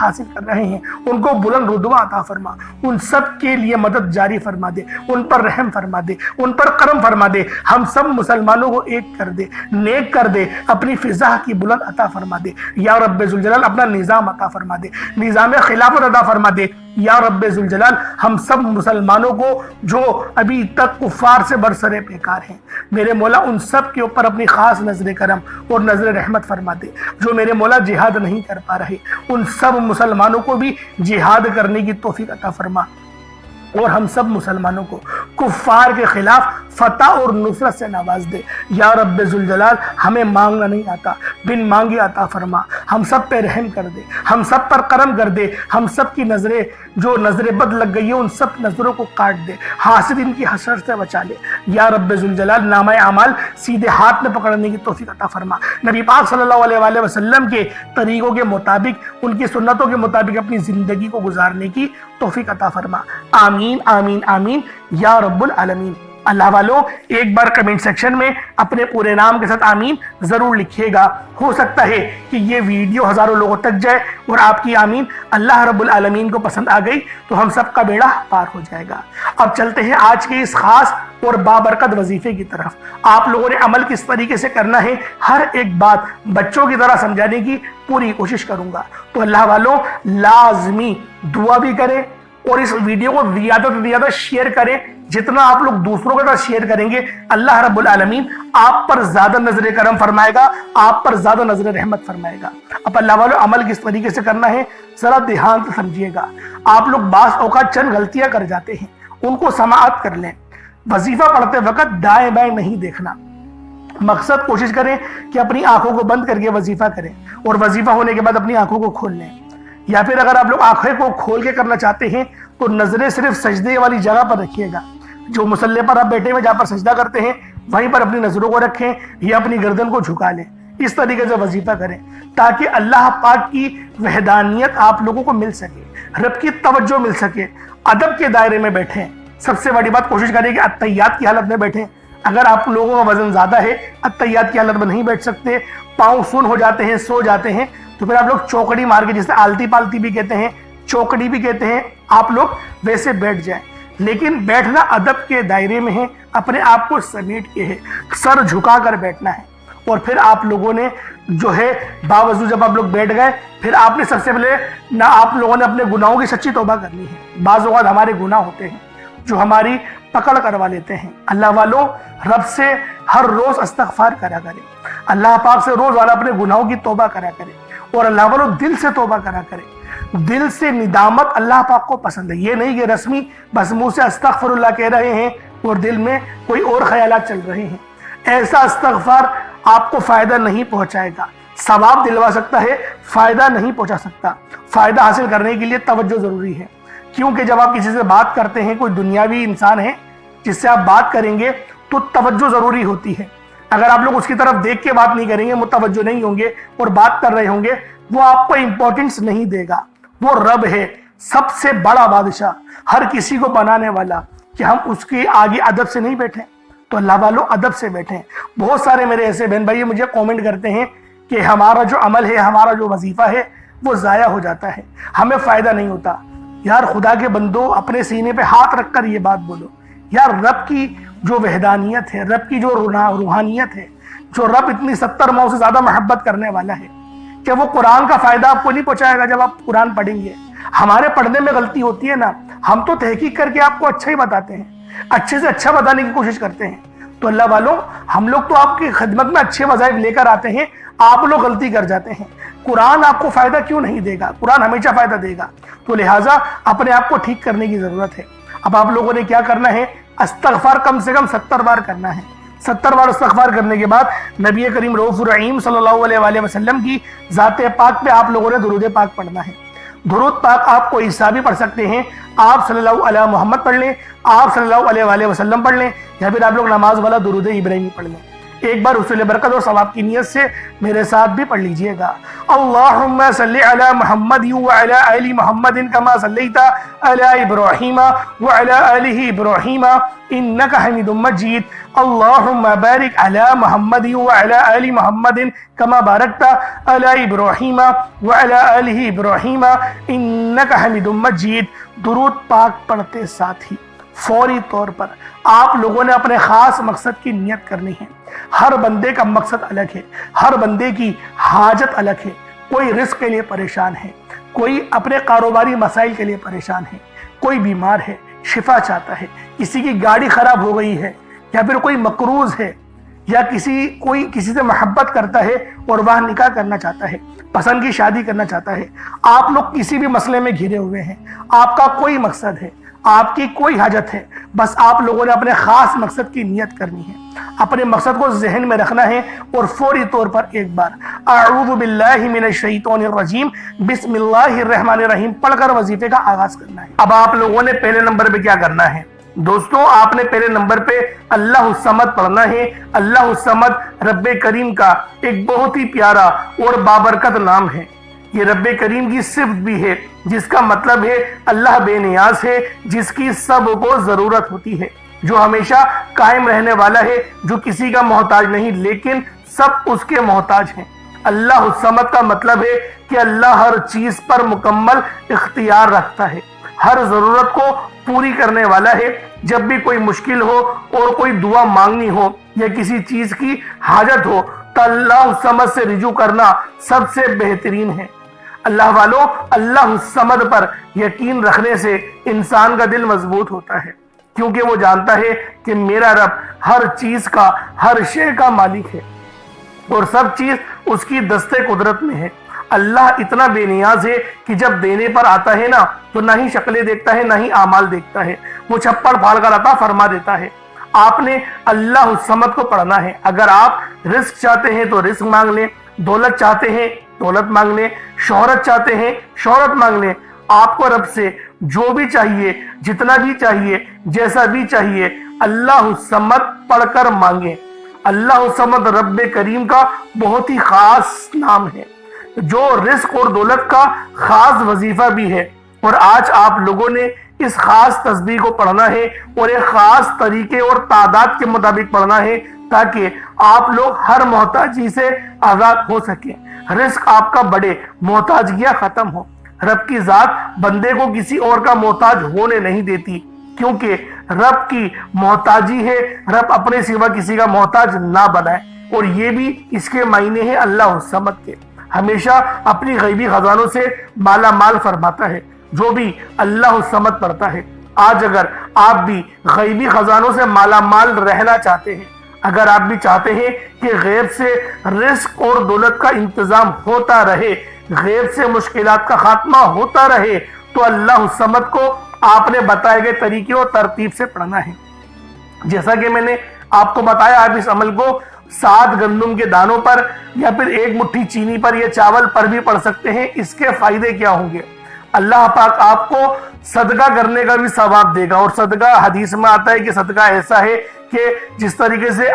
حاصل کر رہے ہیں ان کو بلند رتبہ عطا فرما، ان سب کے لیے مدد جاری فرما دے، ان پر رحم فرما دے، ان پر کرم فرما دے، ہم سب مسلمانوں کو ایک کر دے، نیک کر دے، اپنی فضا کی بلند عطا فرما دے یا رب ذوالجلال، اپنا نظام عطا فرما دے، نظام خلافت عطا فرما دے یا رب ذوالجلال۔ ہم سب مسلمانوں کو جو ابھی تک کفار سے برسر پیکار ہیں میرے مولا، ان سب کے اوپر اپنی خاص نظر کرم اور نظر رحمت فرما دے۔ جو میرے مولا جہاد نہیں کر پا رہے ان سب مسلمانوں کو بھی جہاد کرنے کی توفیق عطا فرما، اور ہم سب مسلمانوں کو کفار کے خلاف فتح اور نصرت سے نواز دے یا رب ذوالجلال۔ ہمیں مانگنا نہیں آتا، بن مانگے عطا فرما، ہم سب پہ رحم کر دے، ہم سب پر کرم کر دے، ہم سب کی نظریں جو نظر بد لگ گئی ہے ان سب نظروں کو کاٹ دے، حاسد ان کی حسرت سے بچا لے یا رب ذوالجلال۔ نامہ اعمال سیدھے ہاتھ میں پکڑنے کی توفیق عطا فرما، نبی پاک صلی اللہ علیہ وآلہ وسلم کے طریقوں کے مطابق، ان کی سنتوں کے مطابق اپنی زندگی کو گزارنے کی توفیق عطا فرما، آمین آمین آمین یا رب العالمین۔ اللہ والوں ایک بار کمنٹ سیکشن میں اپنے پورے نام کے ساتھ آمین ضرور لکھیے گا، ہو سکتا ہے کہ یہ ویڈیو ہزاروں لوگوں تک جائے اور آپ کی آمین اللہ رب العالمین کو پسند آ گئی تو ہم سب کا بیڑا پار ہو جائے گا۔ اب چلتے ہیں آج کے اس خاص اور بابرکت وظیفے کی طرف۔ آپ لوگوں نے عمل کس طریقے سے کرنا ہے ہر ایک بات بچوں کی طرح سمجھانے کی پوری کوشش کروں گا، تو اللہ والوں لازمی دعا بھی کریں اور اس ویڈیو کو زیادہ سے زیادہ شیئر کریں۔ جتنا آپ لوگ دوسروں کے ساتھ شیئر کریں گے اللہ رب العالمین آپ پر زیادہ نظر کرم فرمائے گا، آپ پر زیادہ نظر رحمت فرمائے گا۔ اب اللہ والوں عمل کس طریقے سے کرنا ہے ذرا دھیان سے سمجھیے گا۔ آپ لوگ بعض اوقات چند غلطیاں کر جاتے ہیں، ان کو سماعت کر لیں۔ وظیفہ پڑھتے وقت دائیں بائیں نہیں دیکھنا، مقصد کوشش کریں کہ اپنی آنکھوں کو بند کر کے وظیفہ کریں اور وظیفہ ہونے کے بعد اپنی آنکھوں کو کھول لیں، یا پھر اگر آپ لوگ آنکھیں کو کھول کے کرنا چاہتے ہیں تو نظریں صرف سجدے والی جگہ پر رکھیے گا، جو مصلی پر آپ بیٹھے ہوئے جہاں پر سجدہ کرتے ہیں وہیں پر اپنی نظروں کو رکھیں یا اپنی گردن کو جھکا لیں۔ اس طریقے سے وظیفہ کریں تاکہ اللہ پاک کی وحدانیت آپ لوگوں کو مل سکے، رب کی توجہ مل سکے۔ ادب کے دائرے میں بیٹھیں، سب سے بڑی بات کوشش کریں کہ اتحیات کی حالت میں بیٹھیں۔ اگر آپ لوگوں کا وزن زیادہ ہے اتحیات کی حالت میں نہیں بیٹھ سکتے، پاؤں سن ہو جاتے ہیں، سو جاتے ہیں، تو پھر آپ لوگ چوکڑی مار کے، جسے آلتی پالتی بھی کہتے ہیں، چوکڑی بھی کہتے ہیں، آپ لوگ ویسے بیٹھ جائیں۔ لیکن بیٹھنا ادب کے دائرے میں ہے، اپنے آپ کو سمیٹ کے ہے، سر جھکا کر بیٹھنا ہے۔ اور پھر آپ لوگوں نے جو ہے باوضو جب آپ لوگ بیٹھ گئے پھر آپ نے سب سے پہلے نہ آپ لوگوں نے اپنے گناہوں کی سچی توبہ کرنی ہے۔ بعض اوقات ہمارے گناہ ہوتے ہیں جو ہماری پکڑ کروا لیتے ہیں۔ اللہ والوں رب سے ہر روز استغفار کرا کرے، اللہ پاک سے روز والا اپنے گناہوں کی توبہ کرا کرے، اور اللہ والوں دل سے توبہ کرا کرے۔ دل سے ندامت اللہ پاک کو پسند ہے، یہ نہیں کہ رسمی بس منہ سے استغفر اللہ کہہ رہے ہیں اور دل میں کوئی اور خیالات چل رہے ہیں۔ ایسا استغفار آپ کو فائدہ نہیں پہنچائے گا، ثواب دلوا سکتا ہے، فائدہ نہیں پہنچا سکتا۔ فائدہ حاصل کرنے کے لیے توجہ ضروری ہے، کیونکہ جب آپ کسی سے بات کرتے ہیں، کوئی دنیاوی انسان ہے جس سے آپ بات کریں گے تو توجہ ضروری ہوتی ہے۔ اگر آپ لوگ اس کی طرف دیکھ کے بات نہیں کریں گے، متوجہ نہیں ہوں گے اور بات کر رہے ہوں گے، وہ آپ کو امپورٹنس نہیں دے گا۔ وہ رب ہے، سب سے بڑا بادشاہ، ہر کسی کو بنانے والا، کہ ہم اس کے آگے ادب سے نہیں بیٹھیں۔ تو اللہ والوں ادب سے بیٹھیں۔ بہت سارے میرے ایسے بہن بھائی مجھے کومنٹ کرتے ہیں کہ ہمارا جو عمل ہے، ہمارا جو وظیفہ ہے وہ ضائع ہو جاتا ہے، ہمیں فائدہ نہیں ہوتا۔ یار خدا کے بندو، اپنے سینے پہ ہاتھ رکھ کر یہ بات بولو، یار رب کی جو وحدانیت ہے، رب کی جو روحانیت ہے، جو رب اتنی 70 ماؤں سے زیادہ محبت کرنے والا ہے، کہ وہ قرآن کا فائدہ آپ کو نہیں پہنچائے گا جب آپ قرآن پڑھیں گے۔ ہمارے پڑھنے میں غلطی ہوتی ہے نا، ہم تو تحقیق کر کے آپ کو اچھا ہی بتاتے ہیں، اچھے سے اچھا بتانے کی کوشش کرتے ہیں۔ تو اللہ والوں ہم لوگ تو آپ کی خدمت میں اچھے وظائف لے کر آتے ہیں، آپ لوگ غلطی کر جاتے ہیں۔ قرآن آپ کو فائدہ کیوں نہیں دے گا؟ قرآن ہمیشہ فائدہ دے گا۔ تو لہٰذا اپنے آپ کو ٹھیک کرنے کی ضرورت ہے۔ اب آپ لوگوں نے کیا کرنا ہے؟ استغفار کم سے کم 70 بار کرنا ہے۔ 70 بار استغفار کرنے کے بعد نبی کریم رؤوف الرحیم صلی اللہ علیہ وآلہ وسلم کی ذات پاک پہ آپ لوگوں نے درود پاک پڑھنا ہے۔ درود پاک آپ کو عیسیٰ بھی پڑھ سکتے ہیں، آپ صلی اللہ علیہ محمد پڑھ لیں، آپ صلی اللہ علیہ وآلہ وسلم پڑھ لیں، یا پھر آپ لوگ نماز والا درود ابراہیمی پڑھ لیں۔ ایک بار حصول برکت اور ثواب کی نیت سے میرے ساتھ بھی پڑھ لیجئے گا۔ اللہم صلی علی محمد وعلی آل محمد کما صلیت علی ابراہیم وعلی آل ابراہیم انک حمید مجید۔ اللہم بارک علی محمد وعلی آل محمد کما بارکت علی ابراہیم وعلی آل ابراہیم انکا حمید مجید۔ درود پاک پڑھتے ساتھ ہی فوری طور پر آپ لوگوں نے اپنے خاص مقصد کی نیت کرنی ہے۔ ہر بندے کا مقصد الگ ہے، ہر بندے کی حاجت الگ ہے۔ کوئی رزق کے لیے پریشان ہے، کوئی اپنے کاروباری مسائل کے لیے پریشان ہے، کوئی بیمار ہے شفا چاہتا ہے، کسی کی گاڑی خراب ہو گئی ہے، یا پھر کوئی مقروض ہے، یا کوئی کسی سے محبت کرتا ہے اور وہ نکاح کرنا چاہتا ہے، پسند کی شادی کرنا چاہتا ہے۔ آپ لوگ کسی بھی مسئلے میں گھرے ہوئے ہیں، آپ کا کوئی مقصد ہے، آپ کی کوئی حاجت ہے، بس آپ لوگوں نے اپنے خاص مقصد کی نیت کرنی ہے، اپنے مقصد کو ذہن میں رکھنا ہے اور فوری طور پر ایک بار اعوذ باللہ من الشیطان الرجیم بسم اللہ الرحمن الرحیم پڑھ کر وظیفے کا آغاز کرنا ہے۔ اب آپ لوگوں نے پہلے نمبر پہ کیا کرنا ہے دوستوں؟ آپ نے پہلے نمبر پہ اللہ الصمد پڑھنا ہے۔ اللہ الصمد رب کریم کا ایک بہت ہی پیارا اور بابرکت نام ہے۔ یہ رب کریم کی صفت بھی ہے، جس کا مطلب ہے اللہ بے نیاز ہے، جس کی سب کو ضرورت ہوتی ہے، جو ہمیشہ قائم رہنے والا ہے، جو کسی کا محتاج نہیں لیکن سب اس کے محتاج ہیں۔ اللہ الصمد کا مطلب ہے کہ اللہ ہر چیز پر مکمل اختیار رکھتا ہے، ہر ضرورت کو پوری کرنے والا ہے۔ جب بھی کوئی مشکل ہو اور کوئی دعا مانگنی ہو یا کسی چیز کی حاجت ہو تو اللہ الصمد سے رجوع کرنا سب سے بہترین ہے۔ اللہ والوں، اللہ الصمد پر یقین رکھنے سے انسان کا دل مضبوط ہوتا ہے، کیونکہ وہ جانتا ہے کہ میرا رب ہر چیز کا، ہر شے کا مالک ہے اور سب چیز اس کی دست قدرت میں ہے۔ اللہ اتنا بے نیاز ہے کہ جب دینے پر آتا ہے نا تو نہ ہی شکلیں دیکھتا ہے نہ ہی اعمال دیکھتا ہے، وہ چھپڑ پھاڑ کر عطا فرما دیتا ہے۔ آپ نے اللہ الصمد کو پڑھنا ہے۔ اگر آپ رزق چاہتے ہیں تو رزق مانگ لیں، دولت چاہتے ہیں دولت مانگ لیں، شہرت چاہتے ہیں شہرت مانگ لیں۔ آپ کو رب سے جو بھی چاہیے، جتنا بھی چاہیے، جیسا بھی چاہیے، اللہ الصمد پڑھ کر مانگیں۔ اللہ الصمد رب کریم کا بہت ہی خاص نام ہے، جو رزق اور دولت کا خاص وظیفہ بھی ہے۔ اور آج آپ لوگوں نے اس خاص تسبیح کو پڑھنا ہے اور ایک خاص طریقے اور تعداد کے مطابق پڑھنا ہے، تاکہ آپ لوگ ہر محتاجی سے آزاد ہو سکیں، رزق آپ کا بڑھے، محتاجیاں ختم ہو۔ رب کی ذات بندے کو کسی اور کا محتاج ہونے نہیں دیتی، کیونکہ رب کی محتاجی ہے، رب اپنے سوا کسی کا محتاج نہ بنائے۔ اور یہ بھی اس کے معنی ہے اللہ الصمد کے، ہمیشہ اپنی غیبی خزانوں سے مالا مال فرماتا ہے۔ جو بھی اللہ الصمد پڑھتا ہے، آج اگر آپ بھی غیبی خزانوں سے مالا مال رہنا چاہتے ہیں، اگر آپ بھی چاہتے ہیں کہ غیب سے رزق اور دولت کا انتظام ہوتا رہے، غیب سے مشکلات کا خاتمہ ہوتا رہے، تو اللہ الصمد کو آپ نے بتائے گئے طریقے اور ترتیب سے پڑھنا ہے۔ جیسا کہ میں نے آپ کو بتایا، آپ اس عمل کو 7 گندم کے دانوں پر یا پھر 1 مٹھی چینی پر یا چاول پر بھی پڑھ سکتے ہیں۔ اس کے فائدے کیا ہوں گے؟ اللہ پاک آپ کو صدقہ کرنے کا بھی ثواب دے گا، اور صدقہ حدیث میں آتا ہے کہ صدقہ ایسا ہے کہ جس طریقے سے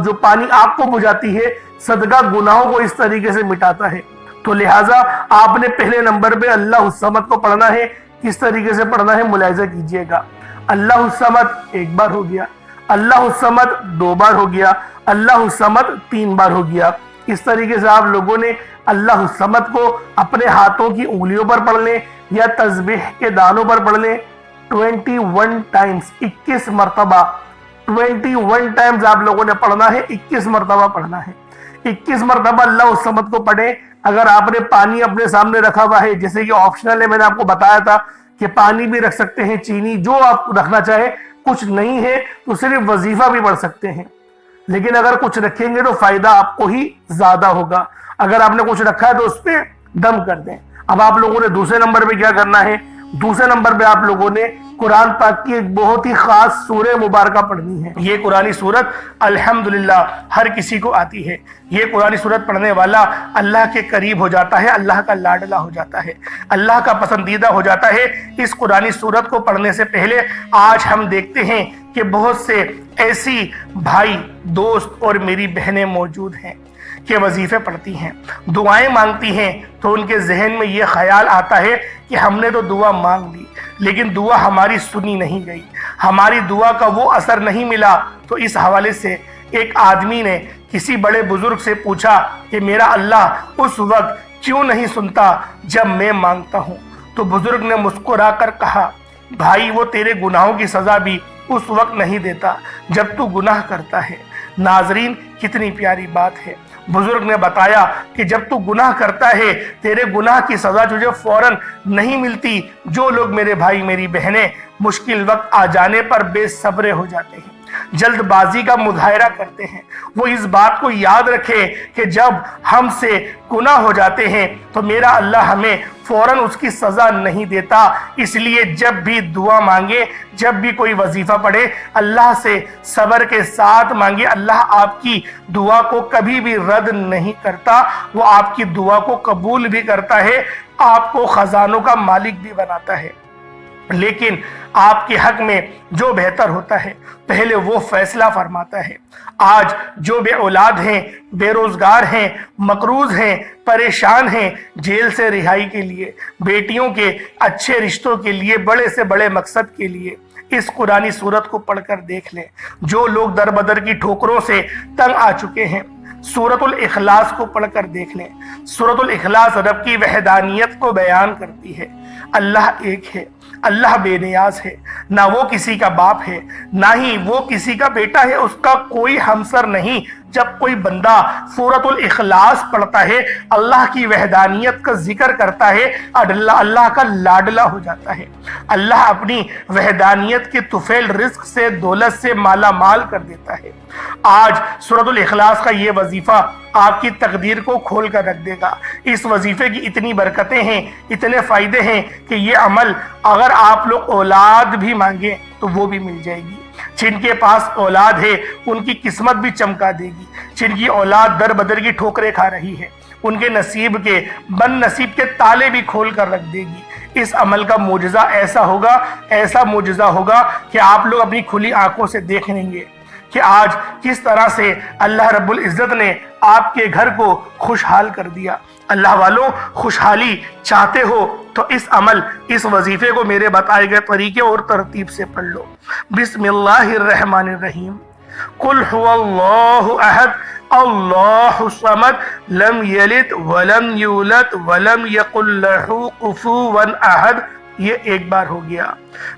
جو پانی آگ کو بجھاتی ہے، صدقہ گناہوں کو اس طریقے سے مٹاتا ہے۔ تو لہٰذا آپ نے پہلے نمبر پہ اللہ الصمد کو پڑھنا ہے۔ کس طریقے سے پڑھنا ہے ملاحظہ کیجئے گا۔ اللہ الصمد 1 بار ہو گیا، اللہ الصمد 2 بار ہو گیا، اللہ الصمد 3 بار ہو گیا۔ اس طریقے سے آپ لوگوں نے اللہ الصمد کو اپنے ہاتھوں کی انگلیوں پر پڑھ لیں یا تسبیح کے دانوں پر پڑھ لیں 21 ٹائمز، 21 مرتبہ 21 ٹائمز آپ لوگوں نے پڑھنا ہے، 21 مرتبہ پڑھنا ہے۔ 21 مرتبہ اللہ الصمد کو پڑھیں۔ اگر آپ نے پانی اپنے سامنے رکھا ہوا ہے، جیسے کہ آپشنل ہے، میں نے آپ کو بتایا تھا کہ پانی بھی رکھ سکتے ہیں، چینی، جو آپ رکھنا چاہے، کچھ نہیں ہے تو صرف وظیفہ بھی پڑھ سکتے ہیں، لیکن اگر کچھ رکھیں گے تو فائدہ آپ کو ہی زیادہ ہوگا۔ اگر آپ نے کچھ رکھا ہے تو اس پہ دم کر دیں۔ اب آپ لوگوں نے دوسرے نمبر پہ کیا کرنا ہے؟ دوسرے نمبر پہ آپ لوگوں نے قرآن پاک کی ایک بہت ہی خاص سورہ مبارکہ پڑھنی ہے۔ یہ قرآنی سورت الحمدللہ ہر کسی کو آتی ہے۔ یہ قرآنی سورت پڑھنے والا اللہ کے قریب ہو جاتا ہے، اللہ کا لاڈلا ہو جاتا ہے، اللہ کا پسندیدہ ہو جاتا ہے۔ اس قرآنی سورت کو پڑھنے سے پہلے آج ہم دیکھتے ہیں کہ بہت سے ایسی بھائی، دوست اور میری بہنیں موجود ہیں کہ وظیفے پڑھتی ہیں، دعائیں مانگتی ہیں، تو ان کے ذہن میں یہ خیال آتا ہے کہ ہم نے تو دعا مانگ لی لیکن دعا ہماری سنی نہیں گئی، ہماری دعا کا وہ اثر نہیں ملا۔ تو اس حوالے سے ایک آدمی نے کسی بڑے بزرگ سے پوچھا کہ میرا اللہ اس وقت کیوں نہیں سنتا جب میں مانگتا ہوں؟ تو بزرگ نے مسکرا کر کہا، بھائی وہ تیرے گناہوں کی سزا بھی اس وقت نہیں دیتا جب تو گناہ کرتا ہے۔ ناظرین، کتنی پیاری بات ہے۔ بزرگ نے بتایا کہ جب تو گناہ کرتا ہے تیرے گناہ کی سزا تجھے فوراً نہیں ملتی۔ جو لوگ میرے بھائی میری بہنیں مشکل وقت آ جانے پر بے صبر ہو جاتے ہیں، جلد بازی کا مظاہرہ کرتے ہیں، وہ اس بات کو یاد رکھے کہ جب ہم سے گناہ ہو جاتے ہیں تو میرا اللہ ہمیں فوراً اس کی سزا نہیں دیتا۔ اس لیے جب بھی دعا مانگے، جب بھی کوئی وظیفہ پڑھے، اللہ سے صبر کے ساتھ مانگے۔ اللہ آپ کی دعا کو کبھی بھی رد نہیں کرتا، وہ آپ کی دعا کو قبول بھی کرتا ہے، آپ کو خزانوں کا مالک بھی بناتا ہے۔ لیکن آپ کے حق میں جو بہتر ہوتا ہے پہلے وہ فیصلہ فرماتا ہے۔ آج جو بے اولاد ہیں، بے روزگار ہیں، مقروض ہیں، پریشان ہیں، جیل سے رہائی کے لیے، بیٹیوں کے اچھے رشتوں کے لیے، بڑے سے بڑے مقصد کے لیے اس قرآنی سورت کو پڑھ کر دیکھ لیں۔ جو لوگ در بدر کی ٹھوکروں سے تنگ آ چکے ہیں، سورۃ الاخلاص کو پڑھ کر دیکھ لیں۔ سورۃ الاخلاص رب کی وحدانیت کو بیان کرتی ہے۔ اللہ ایک ہے، اللہ بے نیاز ہے، نہ وہ کسی کا باپ ہے، نہ ہی وہ کسی کا بیٹا ہے، اس کا کوئی ہمسر نہیں۔ جب کوئی بندہ سورۃ الاخلاص پڑھتا ہے، اللہ کی وحدانیت کا ذکر کرتا ہے، اللہ کا لاڈلا ہو جاتا ہے۔ اللہ اپنی وحدانیت کے طفیل رزق سے، دولت سے مالا مال کر دیتا ہے۔ آج سورۃ الاخلاص کا یہ وظیفہ آپ کی تقدیر کو کھول کر رکھ دے گا۔ اس وظیفے کی اتنی برکتیں ہیں، اتنے فائدے ہیں کہ یہ عمل اگر آپ لوگ اولاد بھی مانگیں تو وہ بھی مل جائے گی۔ جن کے پاس اولاد ہے ان کی قسمت بھی چمکا دے گی۔ جن کی اولاد در بدر کی ٹھوکریں کھا رہی ہے ان کے نصیب کے بد نصیب کے تالے بھی کھول کر رکھ دے گی۔ اس عمل کا معجزہ ایسا معجزہ ہوگا کہ آپ لوگ اپنی کھلی آنکھوں سے دیکھ لیں گے کہ آج کس طرح سے اللہ رب العزت نے آپ کے گھر کو خوشحال کر دیا۔ اللہ والوں، خوشحالی چاہتے ہو تو اس وظیفے کو میرے بتائے گئے طریقے اور ترتیب سے پڑھ لو۔ بسم اللہ الرحمن الرحیم۔ قل هو اللہ احد اللہ الصمد لم یلد ولم یولد ولم یکن لہ کفوا احد۔ یہ ایک بار ہو گیا۔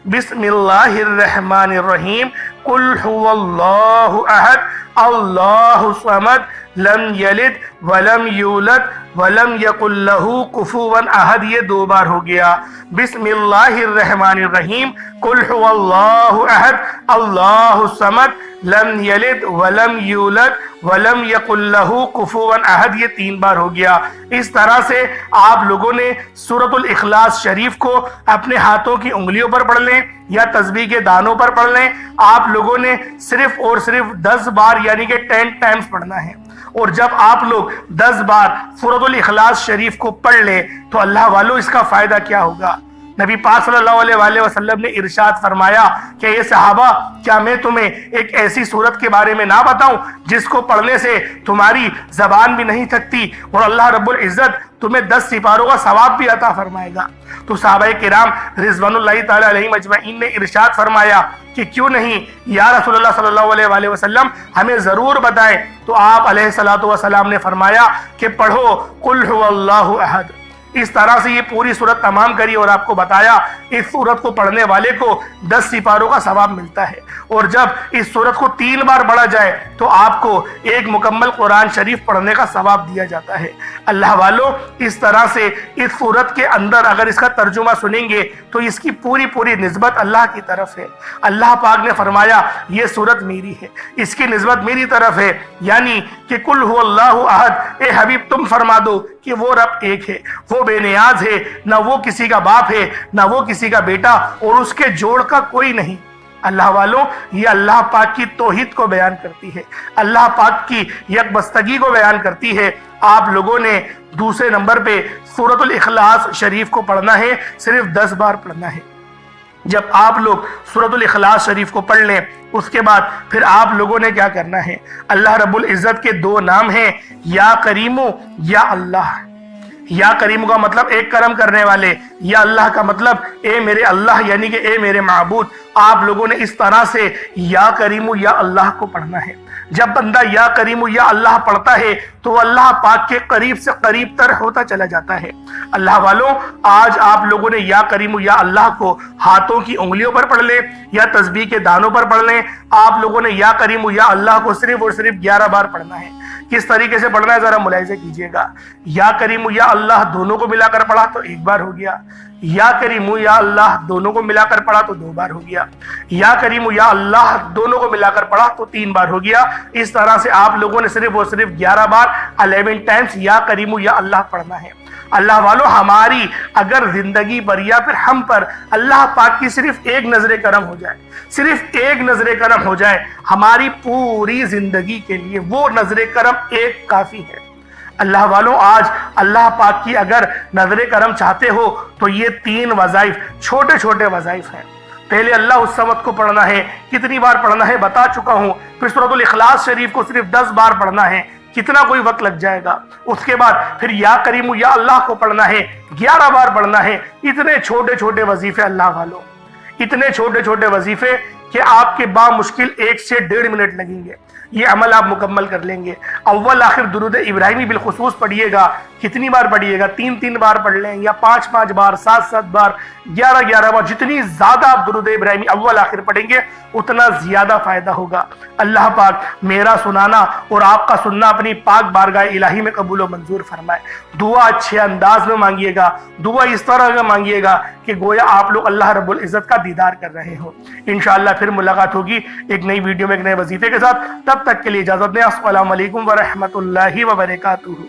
بسم اللہ الرحمن الرحیم۔ قل هو اللہ احد اللہ الصمد لم یلد ولم یولد ولم یکن لہ کفوا احد۔ یہ دو بار ہو گیا۔ بسم اللہ الرحمن الرحیم۔ قل هو اللہ احد اللہ الصمد لم یلد ولم یولد ولم یکن لہ کفوا احد۔ یہ تین بار ہو گیا۔ اس طرح سے آپ لوگوں نے سورۃ الاخلاص شریف کو اپنے ہاتھوں کی انگلیوں پر پڑھ لیں یا تسبیح کے دانوں پر پڑھ لیں۔ آپ لوگوں نے صرف اور صرف 10 بار یعنی کہ 10 ٹائمز پڑھنا ہے۔ اور جب آپ لوگ 10 بار سورۃ الاخلاص شریف کو پڑھ لیں تو اللہ والوں اس کا فائدہ کیا ہوگا؟ نبی پاک صلی اللہ علیہ وآلہ وسلم نے ارشاد فرمایا کہ یہ صحابہ، کیا میں تمہیں ایک ایسی سورت کے بارے میں نہ بتاؤں جس کو پڑھنے سے تمہاری زبان بھی نہیں تھکتی اور اللہ رب العزت تمہیں 10 سپاروں کا ثواب بھی عطا فرمائے گا؟ تو صحابہ کرام رضوان اللہ تعالی علیہم اجمعین نے ارشاد فرمایا کہ کیوں نہیں یا رسول اللہ صلی اللہ علیہ وآلہ وسلم، ہمیں ضرور بتائیں۔ تو آپ علیہ الصلوۃ والسلام نے فرمایا کہ پڑھو قل هو اللہ احد۔ اس طرح سے یہ پوری سورت تمام کری اور آپ کو بتایا اس سورت کو پڑھنے والے کو 10 سپاروں کا ثواب ملتا ہے۔ اور جب اس سورت کو 3 بار پڑھا جائے تو آپ کو ایک مکمل قرآن شریف پڑھنے کا ثواب دیا جاتا ہے۔ اللہ والوں، اس طرح سے اس سورت کے اندر اگر اس کا ترجمہ سنیں گے تو اس کی پوری نسبت اللہ کی طرف ہے۔ اللہ پاک نے فرمایا یہ سورت میری ہے، اس کی نسبت میری طرف ہے، یعنی کہ قل هو اللہ احد، اے حبیب تم فرما دو کہ وہ رب ایک ہے، وہ بے نیاز ہے، نہ وہ کسی کا باپ ہے، نہ وہ کسی کا بیٹا، اور اس کے جوڑ کا کوئی نہیں۔ اللہ والوں، یہ اللہ پاک کی توحید کو بیان کرتی ہے، اللہ پاک کی یکبستگی کو بیان کرتی ہے۔ آپ لوگوں نے دوسرے نمبر پہ سورۃ الاخلاص شریف کو پڑھنا ہے، صرف 10 بار پڑھنا ہے۔ جب آپ لوگ سورۃ الاخلاص شریف کو پڑھ لیں اس کے بعد پھر آپ لوگوں نے کیا کرنا ہے؟ اللہ رب العزت کے 2 نام ہیں، یا کریم یا اللہ۔ یا کریم کا مطلب ایک کرم کرنے والے، یا اللہ کا مطلب اے میرے اللہ، یعنی کہ اے میرے معبود۔ آپ لوگوں نے اس طرح سے یا کریم یا اللہ کو پڑھنا ہے۔ جب بندہ یا کریم یا اللہ پڑھتا ہے تو وہ اللہ پاک کے قریب سے قریب تر ہوتا چلا جاتا ہے۔ اللہ والوں، آج آپ لوگوں نے یا کریم یا اللہ کو ہاتھوں کی انگلیوں پر پڑھ لیں یا تسبیح کے دانوں پر پڑھ لیں۔ آپ لوگوں نے یا کریم یا اللہ کو صرف اور صرف 11 بار پڑھنا ہے۔ کس طریقے سے پڑھنا ہے ذرا ملاحظہ کیجئے گا۔ یا کریم یا اللہ دونوں کو ملا کر پڑھا تو 1 بار ہو گیا، یا کریم یا اللہ دونوں کو ملا کر پڑھا تو 2 بار ہو گیا، یا کریم یا اللہ دونوں کو ملا کر پڑھا تو 3 بار ہو گیا۔ اس طرح سے آپ لوگوں نے صرف اور صرف 11 بار 11 ٹائمز یا کریم یا اللہ پڑھنا ہے۔ اللہ والوں، ہماری اگر زندگی پر یا پھر ہم پر اللہ پاک کی صرف ایک نظر کرم ہو جائے، صرف ایک نظر کرم ہو جائے، ہماری پوری زندگی کے لیے وہ نظر کرم ایک کافی ہے۔ اللہ والوں، آج اللہ پاک کی اگر نظر کرم چاہتے ہو تو یہ 3 وظائف، چھوٹے چھوٹے وظائف ہیں۔ پہلے اللہ الصمد کو پڑھنا ہے، کتنی بار پڑھنا ہے بتا چکا ہوں۔ پھر سورۃ الاخلاص شریف کو صرف 10 بار پڑھنا ہے، کتنا کوئی وقت لگ جائے گا۔ اس کے بعد پھر یا کریم یا اللہ کو پڑھنا ہے، 11 بار پڑھنا ہے۔ اتنے چھوٹے چھوٹے وظیفے اللہ والوں، اتنے چھوٹے چھوٹے وظیفے کہ آپ کے بامشکل 1 سے 1.5 منٹ لگیں گے۔ یہ عمل آپ مکمل کر لیں گے۔ اول آخر درود ابراہیمی بالخصوص پڑھیے گا۔ کتنی بار پڑھیے گا؟ 3 بار پڑھ لیں، یا 5 بار، 7 بار، 11 بار۔ جتنی زیادہ آپ درود ابراہیمی اول آخر پڑھیں گے اتنا زیادہ فائدہ ہوگا۔ اللہ پاک میرا سنانا اور آپ کا سننا اپنی پاک بارگاہ الہی میں قبول و منظور فرمائے۔ دعا اچھے انداز میں مانگیے گا، دعا اس طرح کا مانگیے گا کہ گویا آپ لوگ اللہ رب العزت کا دیدار کر رہے ہو۔ انشاءاللہ پھر ملاقات ہوگی ایک نئی ویڈیو میں ایک نئے وظیفے کے ساتھ۔ تب تک کے لیے اجازت دیں۔ السلام علیکم ورحمۃ اللہ وبرکاتہ۔